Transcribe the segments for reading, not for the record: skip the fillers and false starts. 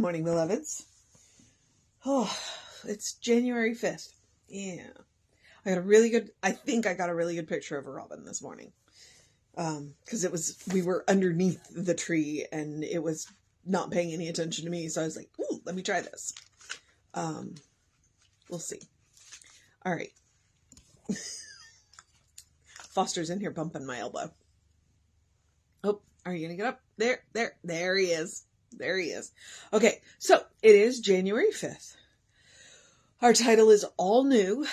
morning, beloveds. Oh, it's January 5th. Yeah. I think I got a really good picture of a robin this morning. Because we were underneath the tree and it was not paying any attention to me. So I was like, ooh, let me try this. We'll see. All right. Foster's in here bumping my elbow. Oh, are you going to get up? There he is. There he is. Okay, so it is January 5th. Our title is All New.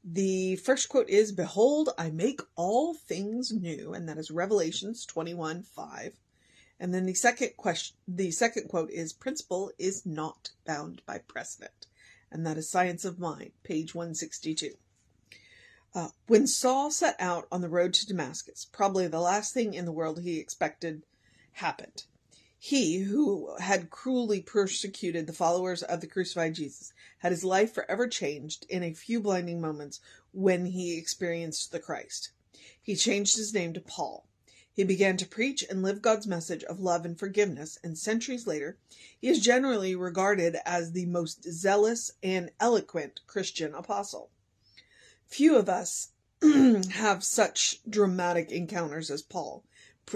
The first quote is, "Behold, I make all things new," and that is Revelations 21:5. And then the second quote is, "Principle is not bound by precedent," and that is Science of Mind, page 162. When Saul set out on the road to Damascus, probably the last thing in the world he expected happened. He, who had cruelly persecuted the followers of the crucified Jesus, had his life forever changed in a few blinding moments when he experienced the Christ. He changed his name to Paul. He began to preach and live God's message of love and forgiveness, and centuries later, he is generally regarded as the most zealous and eloquent Christian apostle. Few of us have such dramatic encounters as Paul,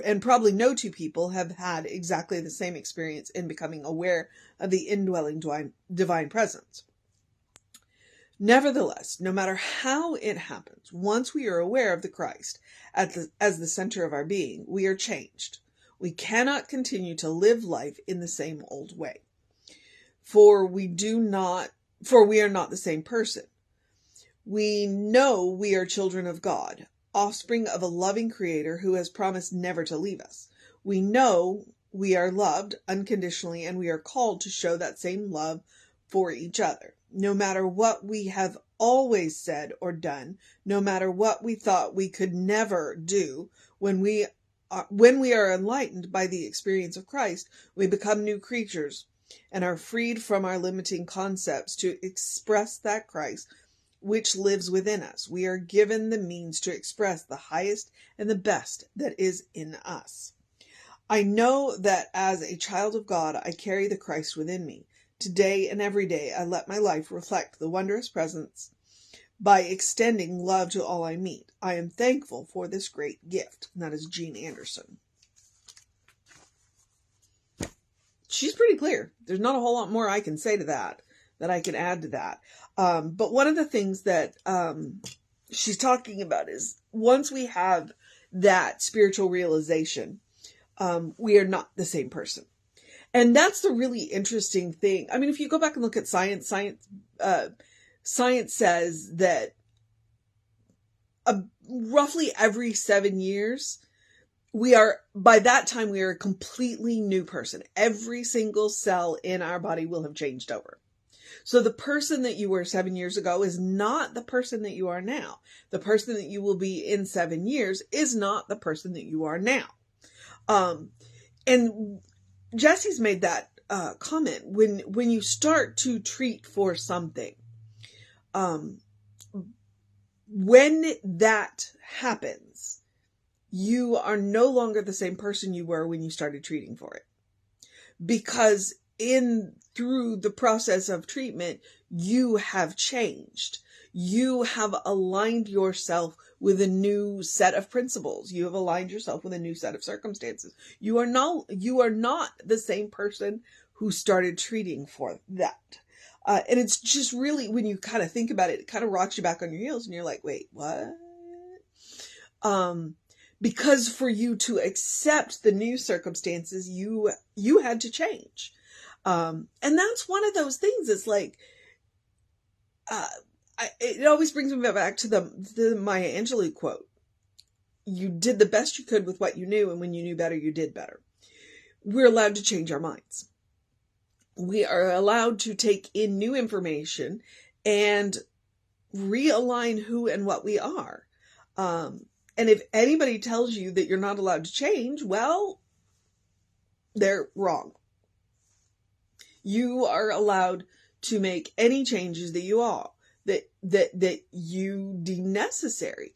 and probably no two people have had exactly the same experience in becoming aware of the indwelling divine presence. Nevertheless, no matter how it happens, once we are aware of the Christ as the center of our being, we are changed. We cannot continue to live life in the same old way, for we are not the same person. We know we are children of God, offspring of a loving Creator who has promised never to leave us. We know we are loved unconditionally, and we are called to show that same love for each other. No matter what we have always said or done, no matter what we thought we could never do, when we are enlightened by the experience of Christ, we become new creatures and are freed from our limiting concepts to express that Christ which lives within us. We are given the means to express the highest and the best that is in us. I know that as a child of God, I carry the Christ within me. Today and every day, I let my life reflect the wondrous presence by extending love to all I meet. I am thankful for this great gift. And that is Jean Anderson. She's pretty clear. There's not a whole lot more I can say to that I can add to that. But one of the things that she's talking about is once we have that spiritual realization, we are not the same person. And that's the really interesting thing. I mean, if you go back and look at science says that roughly every 7 years, by that time, we are a completely new person. Every single cell in our body will have changed over. So the person that you were 7 years ago is not the person that you are now. The person that you will be in 7 years is not the person that you are now. And Jesse's made that comment when you start to treat for something. When that happens, you are no longer the same person you were when you started treating for it. Because through the process of treatment, you have changed. You have aligned yourself with a new set of principles. You have aligned yourself with a new set of circumstances. You are not the same person who started treating for that. And it's just really, when you kind of think about it, it kind of rocks you back on your heels and you're like, wait, what? Because for you to accept the new circumstances, you had to change. And that's one of those things. It's like, it always brings me back to the Maya Angelou quote. You did the best you could with what you knew, and when you knew better, you did better. We're allowed to change our minds. We are allowed to take in new information and realign who and what we are. And if anybody tells you that you're not allowed to change, well, they're wrong. You are allowed to make any changes that you deem necessary.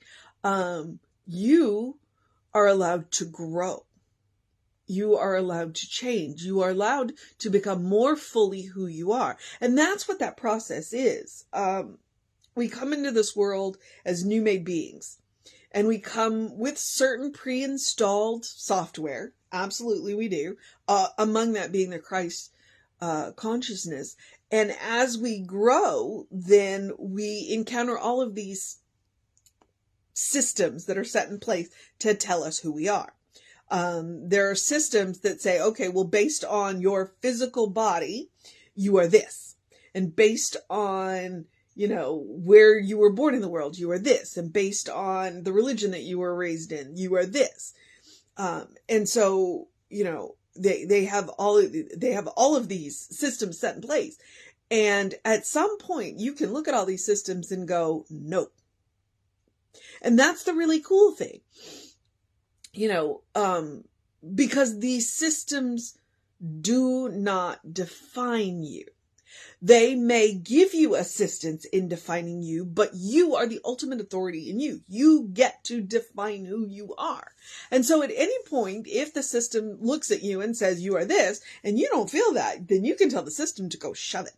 You are allowed to grow. You are allowed to change. You are allowed to become more fully who you are. And that's what that process is. We come into this world as new made beings, and we come with certain pre-installed software. Absolutely, we do. Among that being the Christ consciousness. And as we grow, then we encounter all of these systems that are set in place to tell us who we are. There are systems that say, okay, well, based on your physical body, you are this. And based on, where you were born in the world, you are this. And based on the religion that you were raised in, you are this. And so, they have all of these systems set in place. And at some point you can look at all these systems and go, nope. And that's the really cool thing. Because these systems do not define you. They may give you assistance in defining you, but you are the ultimate authority in you. You get to define who you are. And so at any point, if the system looks at you and says you are this, and you don't feel that, then you can tell the system to go shove it.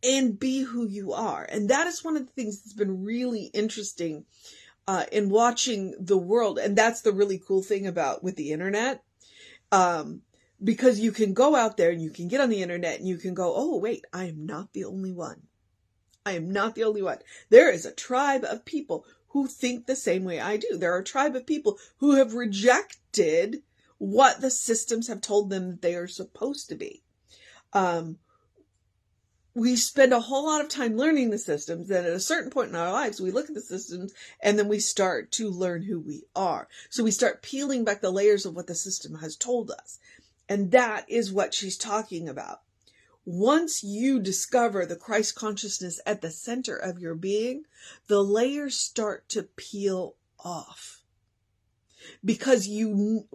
And be who you are. And that is one of the things that's been really interesting in watching the world. And that's the really cool thing with the internet. Because you can go out there and you can get on the internet and you can go, oh, wait, I am not the only one. I am not the only one. There is a tribe of people who think the same way I do. There are a tribe of people who have rejected what the systems have told them that they are supposed to be. We spend a whole lot of time learning the systems, and at a certain point in our lives, we look at the systems and then we start to learn who we are. So we start peeling back the layers of what the system has told us. And that is what she's talking about. Once you discover the Christ consciousness at the center of your being, the layers start to peel off. Because you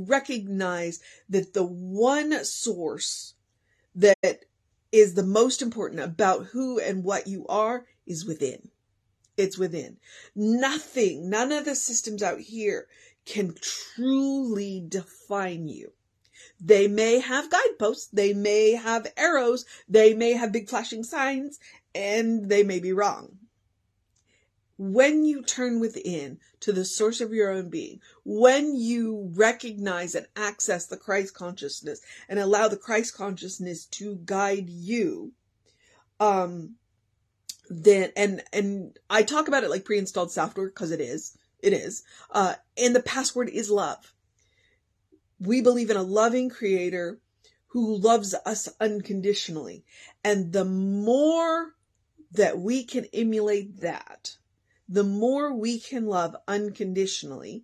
recognize that the one source that is the most important about who and what you are is within. It's within. None of the systems out here can truly define you. They may have guideposts, they may have arrows, they may have big flashing signs, and they may be wrong. When you turn within to the source of your own being, when you recognize and access the Christ consciousness and allow the Christ consciousness to guide you, then, and I talk about it like pre-installed software because it is, and the password is love. We believe in a loving creator who loves us unconditionally. And the more that we can emulate that, the more we can love unconditionally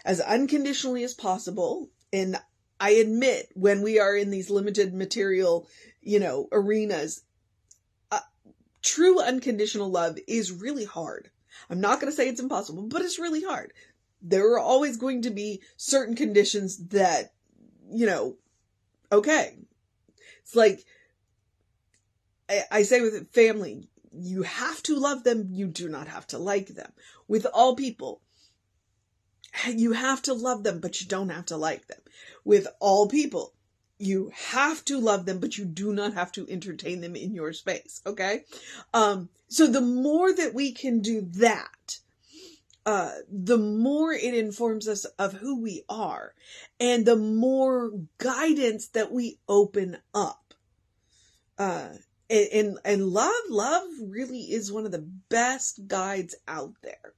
as possible. And I admit, when we are in these limited material, arenas, true unconditional love is really hard. I'm not going to say it's impossible, but it's really hard. There are always going to be certain conditions that, okay. It's like I say with family, you have to love them. You do not have to like them. With all people, you have to love them, but you don't have to like them. With all people, you have to love them, but you do not have to entertain them in your space. Okay. So the more that we can do that, the more it informs us of who we are, and the more guidance that we open up. And love really is one of the best guides out there.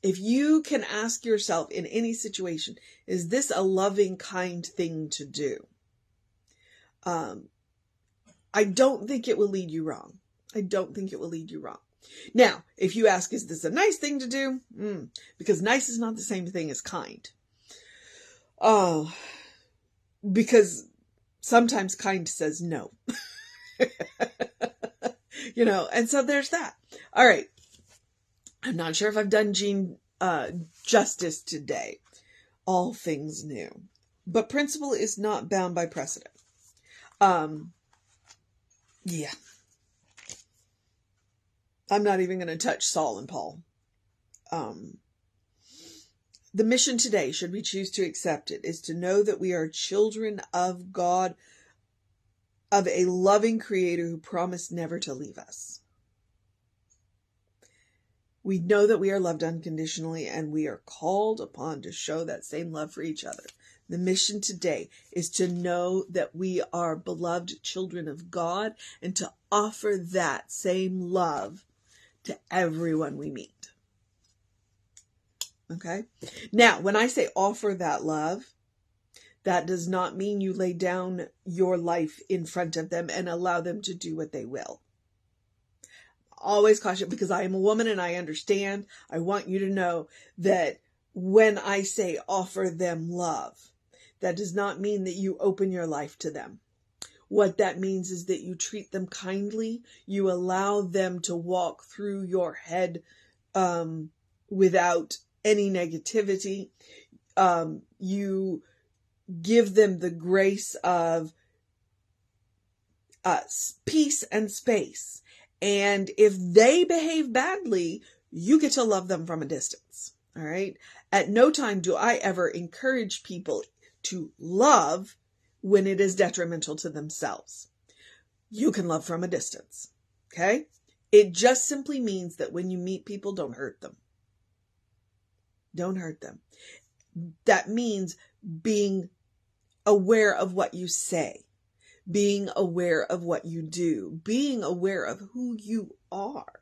If you can ask yourself in any situation, is this a loving, kind thing to do? I don't think it will lead you wrong. Now, if you ask, is this a nice thing to do? Because nice is not the same thing as kind. Because sometimes kind says no. And so there's that. All right. I'm not sure if I've done Jean justice today. All things new. But principle is not bound by precedent. Yeah. I'm not even going to touch Saul and Paul. The mission today, should we choose to accept it, is to know that we are children of God, of a loving Creator who promised never to leave us. We know that we are loved unconditionally, and we are called upon to show that same love for each other. The mission today is to know that we are beloved children of God and to offer that same love to everyone we meet. Okay? Now, when I say offer that love, that does not mean you lay down your life in front of them and allow them to do what they will. Always caution, because I am a woman and I understand. I want you to know that when I say offer them love, that does not mean that you open your life to them. What that means is that you treat them kindly. You allow them to walk through your head without any negativity. You give them the grace of peace and space. And if they behave badly, you get to love them from a distance. All right. At no time do I ever encourage people to love when it is detrimental to themselves. You can love from a distance. Okay. It just simply means that when you meet people, don't hurt them. Don't hurt them. That means being aware of what you say, being aware of what you do, being aware of who you are.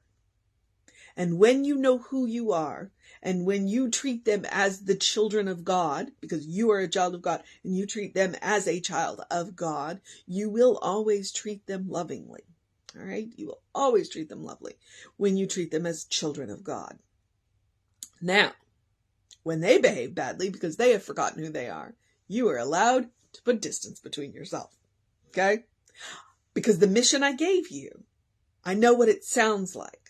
And when you know who you are, and when you treat them as the children of God, because you are a child of God, and you treat them as a child of God, you will always treat them lovingly. All right? You will always treat them lovely when you treat them as children of God. Now, when they behave badly because they have forgotten who they are, you are allowed to put distance between yourself. Okay? Because the mission I gave you, I know what it sounds like.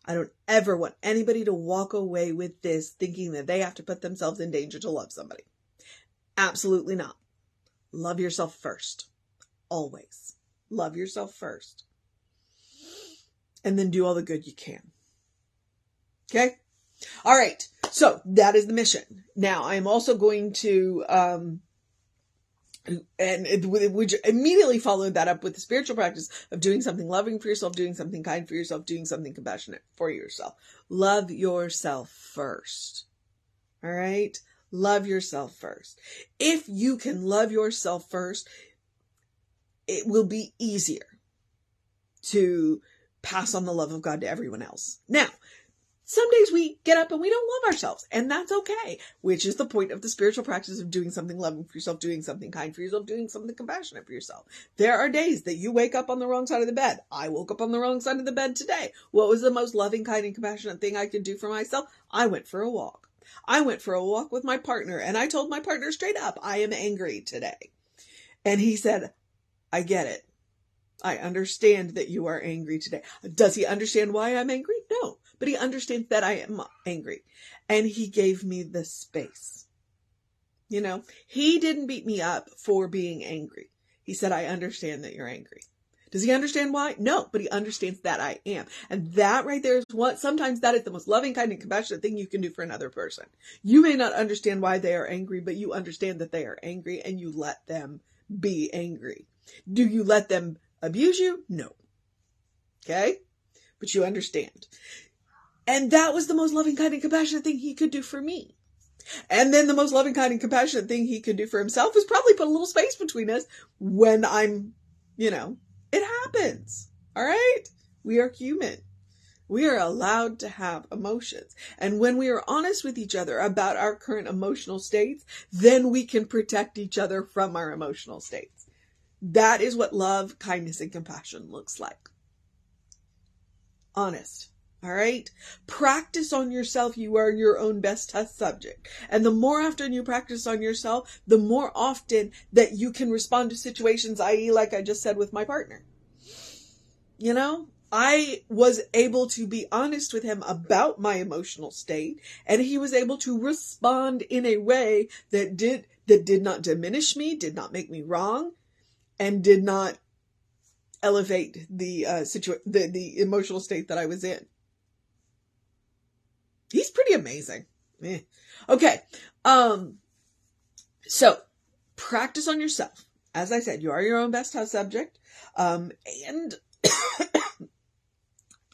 I don't ever want anybody to walk away with this thinking that they have to put themselves in danger to love somebody. Absolutely not. Love yourself first. Always. Love yourself first. And then do all the good you can. Okay? All right. So that is the mission. Now, I am also going to, which immediately followed that up with the spiritual practice of doing something loving for yourself, doing something kind for yourself, doing something compassionate for yourself. Love yourself first. All right? Love yourself first. If you can love yourself first, it will be easier to pass on the love of God to everyone else. Now, some days we get up and we don't love ourselves, and that's okay, which is the point of the spiritual practice of doing something loving for yourself, doing something kind for yourself, doing something compassionate for yourself. There are days that you wake up on the wrong side of the bed. I woke up on the wrong side of the bed today. What was the most loving, kind, and compassionate thing I could do for myself? I went for a walk. I went for a walk with my partner, and I told my partner straight up, I am angry today. And he said, I get it. I understand that you are angry today. Does he understand why I'm angry? No, but he understands that I am angry. And he gave me the space. You know, he didn't beat me up for being angry. He said, I understand that you're angry. Does he understand why? No, but he understands that I am. And that right there is what, sometimes that is the most loving, kind, and compassionate thing you can do for another person. You may not understand why they are angry, but you understand that they are angry and you let them be angry. Do you let them abuse you? No. Okay? But you understand. And that was the most loving, kind, and compassionate thing he could do for me. And then the most loving, kind, and compassionate thing he could do for himself is probably put a little space between us when I'm, it happens. All right? We are human. We are allowed to have emotions. And when we are honest with each other about our current emotional states, then we can protect each other from our emotional states. That is what love, kindness, and compassion looks like. Honest. All right? Practice on yourself. You are your own best test subject. And the more often you practice on yourself, the more often that you can respond to situations, i.e., like I just said with my partner. I was able to be honest with him about my emotional state, and he was able to respond in a way that did not diminish me, did not make me wrong, and did not elevate the the emotional state that I was in. He's pretty amazing. Okay. So practice on yourself. As I said, you are your own best test subject. And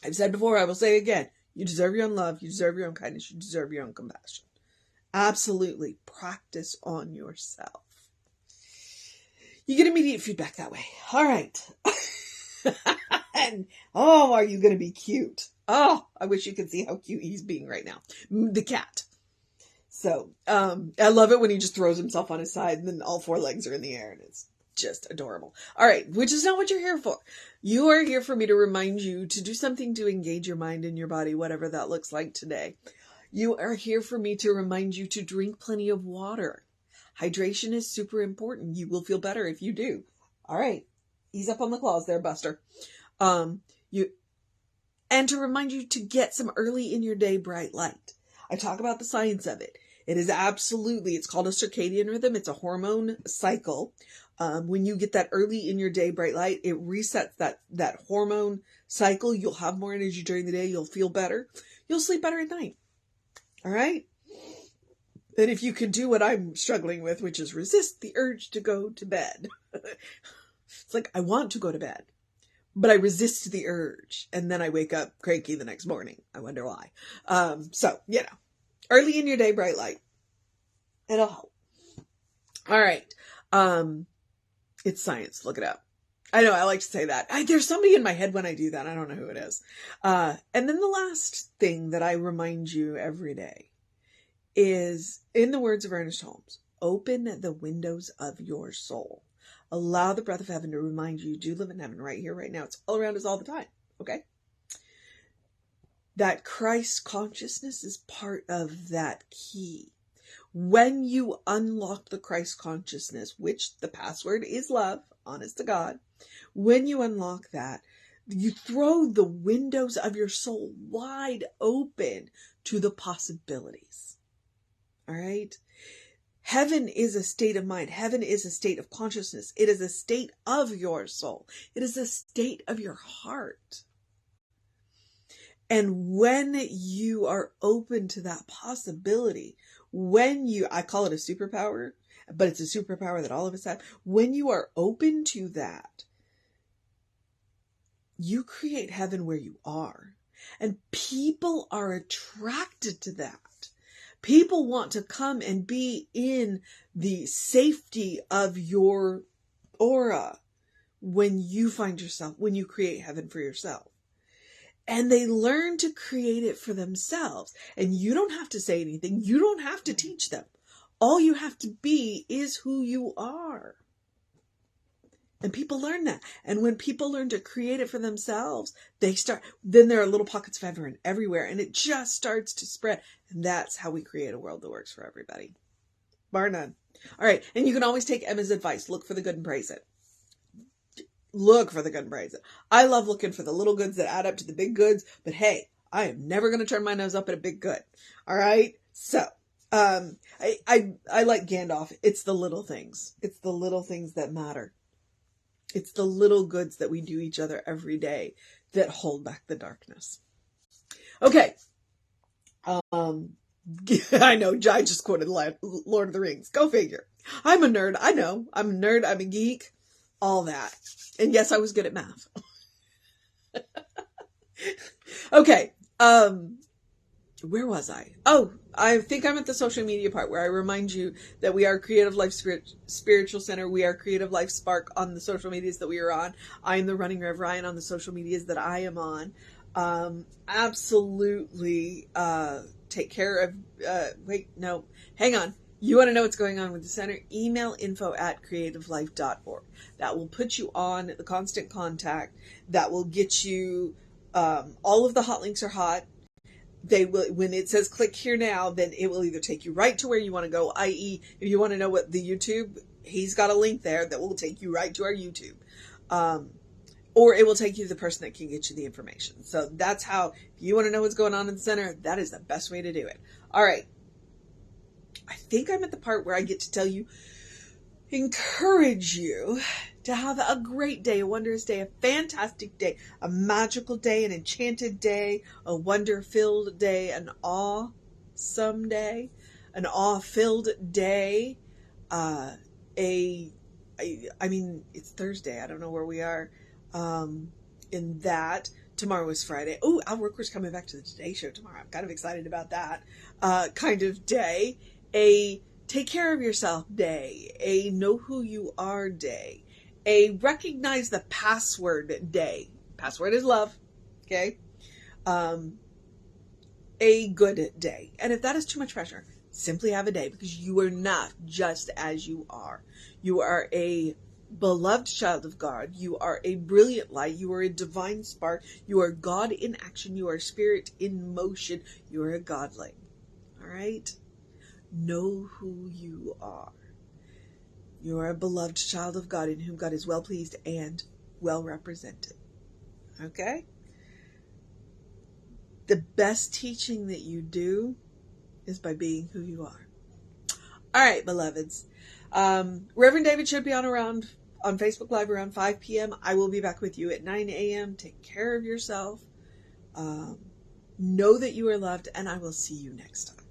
I've said before, I will say again, you deserve your own love. You deserve your own kindness. You deserve your own compassion. Absolutely. Practice on yourself. You get immediate feedback that way. All right. And, oh, are you going to be cute? Oh, I wish you could see how cute he's being right now. The cat. So, I love it when he just throws himself on his side and then all four legs are in the air and it's just adorable. All right, which is not what you're here for. You are here for me to remind you to do something to engage your mind and your body, whatever that looks like today. You are here for me to remind you to drink plenty of water. Hydration is super important. You will feel better if you do. All right, ease up on the claws there, Buster. And to remind you to get some early in your day bright light. I talk about the science of it. It is absolutely, it's called a circadian rhythm. It's a hormone cycle. When you get that early in your day bright light, it resets that hormone cycle. You'll have more energy during the day. You'll feel better. You'll sleep better at night. All right. And if you can do what I'm struggling with, which is resist the urge to go to bed. It's like, I want to go to bed, but I resist the urge. And then I wake up cranky the next morning. I wonder why. So, early in your day, bright light. It'll help. All right. It's science. Look it up. I know I like to say that. There's somebody in my head when I do that. I don't know who it is. And then the last thing that I remind you every day is, in the words of Ernest Holmes, open the windows of your soul. Allow the breath of heaven to remind you do live in heaven right here, right now. It's all around us all the time. Okay? That Christ consciousness is part of that key. When you unlock the Christ consciousness, which the password is love, honest to God, when you unlock that, you throw the windows of your soul wide open to the possibilities. All right? Heaven is a state of mind. Heaven is a state of consciousness. It is a state of your soul. It is a state of your heart. And when you are open to that possibility, I call it a superpower, but it's a superpower that all of us have. When you are open to that, you create heaven where you are. And people are attracted to that. People want to come and be in the safety of your aura when you create heaven for yourself. And they learn to create it for themselves. And you don't have to say anything. You don't have to teach them. All you have to be is who you are. And people learn that. And when people learn to create it for themselves, then there are little pockets of heaven everywhere. And it just starts to spread. And that's how we create a world that works for everybody. Bar none. All right. And you can always take Emma's advice. Look for the good and praise it. Look for the good and praise it. I love looking for the little goods that add up to the big goods. But hey, I am never going to turn my nose up at a big good. All right. So, I like Gandalf. It's the little things. It's the little things that matter. It's the little goods that we do each other every day that hold back the darkness. Okay. I know, I just quoted Lord of the Rings. Go figure. I'm a nerd. I know. I'm a nerd. I'm a geek. All that. And yes, I was good at math. Okay. Where was I? Oh, I think I'm at the social media part where I remind you that we are Creative Life Spiritual Center. We are Creative Life Spark on the social medias that we are on. I am the Running Rev Ryan on the social medias that I am on. Absolutely take care of, hang on. You want to know what's going on with the center? Email info@creativelife.org. That will put you on the constant contact. That will get you, all of the hot links are hot. They will, when it says click here now, then it will either take you right to where you want to go, i.e. if you want to know what the YouTube, he's got a link there that will take you right to our YouTube. Or it will take you to the person that can get you the information. So that's how, if you want to know what's going on in the center, that is the best way to do it. All right. I think I'm at the part where I get to tell you, encourage you to have a great day, a wondrous day, a fantastic day, a magical day, an enchanted day, a wonder-filled day, an awe day, an awe-filled day. I mean, it's Thursday. I don't know where we are in that. Tomorrow is Friday. Oh, Al Roker's coming back to the Today Show tomorrow. I'm kind of excited about that kind of day. A take care of yourself day. A know who you are day. A recognize the password day. Password is love. Okay. A good day. And if that is too much pressure, simply have a day, because you are not just as you are. You are a beloved child of God. You are a brilliant light. You are a divine spark. You are God in action. You are spirit in motion. You are a godling. All right? Know who you are. You are a beloved child of God in whom God is well pleased and well represented. Okay? The best teaching that you do is by being who you are. All right, beloveds. Reverend David should be on Facebook Live around 5 p.m. I will be back with you at 9 a.m. Take care of yourself. Know that you are loved, and I will see you next time.